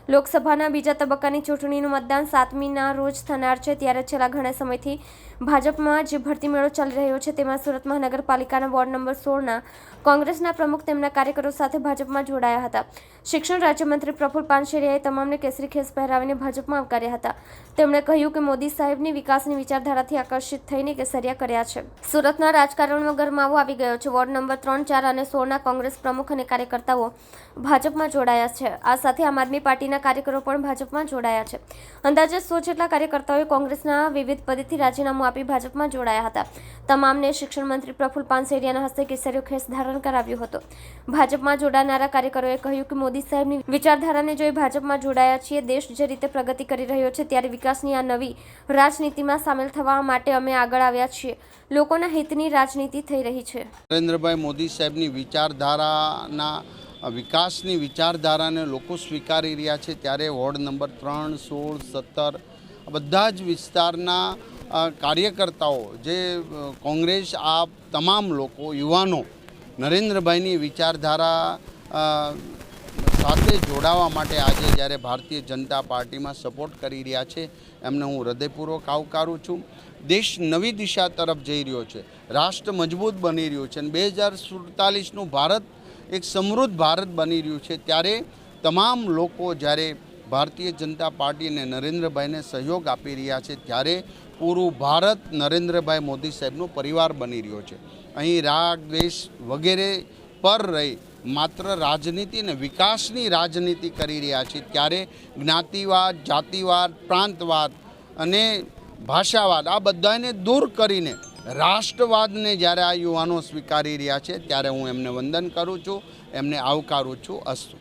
લોકસભાના બીજા તબક્કાની ચૂંટણીનું મતદાન 7મીના રોજ થનાર છે, ત્યારે છેલ્લા ઘણા સમયથી ભાજપમાં જે ભરતી મેળો ચાલી રહ્યો છે, તેમાં સુરત મહાનગરપાલિકાના વોર્ડ નંબર 16ના કોંગ્રેસના પ્રમુખ તેમના કાર્યકરો સાથે ભાજપમાં જોડાયા હતા. શિક્ષણ રાજ્યમંત્રી પ્રફુલ પાનસેરિયાએ તમામને કેસરી ખેસ પહેરાવીને ભાજપમાં આવકાર્યા હતા. તેમણે કહ્યું કે મોદી સાહેબની વિકાસની વિચારધારાથી આકર્ષિત થઈને કેસરિયા કર્યા છે. સુરતના રાજકારણમાં ગરમાવો આવી ગયો છે. વોર્ડ નંબર 3, 4 અને 16ના કોંગ્રેસ પ્રમુખ અને કાર્યકર્તાઓ ભાજપમાં જોડાયા છે. આ સાથે આમ આદમી પાર્ટીના કાર્યકરો પણ ભાજપમાં જોડાયા છે. અંદાજે 100 જેટલા કાર્યકર્તાઓએ કોંગ્રેસના વિવિધ પદેથી રાજીનામું આપી ભાજપમાં જોડાયા હતા. તમામને શિક્ષણ મંત્રી પ્રફુલ પાનસેરિયાના હસ્તે કેસરીયો ખેસ ધારણ કરાવ્યો હતો. ભાજપમાં જોડાનારા કાર્યકરોએ કહ્યું કે મોદી સાહેબની વિચારધારાને જોઈ ભાજપમાં જોડાયા છીએ. દેશ જે રીતે પ્રગતિ કરી રહ્યો છે, ત્યારે વિકાસની આ નવી રાજનીતિમાં સામેલ થવા માટે અમે આગળ આવ્યા છીએ. લોકોના હિતની રાજનીતિ થઈ રહી છે. નરેન્દ્રભાઈ મોદી સાહેબની વિચારધારાના વિકાસની વિચારધારાને લોકો સ્વીકારી રહ્યા છે, ત્યારે વોર્ડ નંબર 3, 16, 17 બધા જ વિસ્તારના કાર્યકર્તાઓ જે કોંગ્રેસ આ તમામ લોકો યુવાનો નરેન્દ્રભાઈની વિચારધારા સાથે જોડાવા માટે આજે જ્યારે ભારતીય જનતા પાર્ટીમાં સપોર્ટ કરી રહ્યા છે, એમને હું હૃદયપૂર્વક આવકારું છું. દેશ નવી દિશા તરફ જઈ રહ્યો છે, રાષ્ટ્ર મજબૂત બની રહ્યું છે અને 2047નું ભારત એક સમૃદ્ધ ભારત બની રહ્યું છે. ત્યારે તમામ લોકો જ્યારે ભારતીય જનતા પાર્ટી અને નરેન્દ્રભાઈને સહયોગ આપી રહ્યા છે, ત્યારે પૂરું ભારત નરેન્દ્રભાઈ મોદી સાહેબનો પરિવાર બની રહ્યો છે. અહીં રાગ દ્વેષ વગેરે પર રહી માત્ર રાજનીતિ અને વિકાસની રાજનીતિ કરી રહ્યા છે, ત્યારે જ્ઞાતિવાદ, જાતિવાદ, પ્રાંતવાદ અને ભાષાવાદ આ બધાને દૂર કરીને રાષ્ટ્રવાદને જ્યારે આ યુવાનો સ્વીકારી રહ્યા છે, ત્યારે હું એમને વંદન કરું છું, એમને આવકારું છું. અસ્તુ.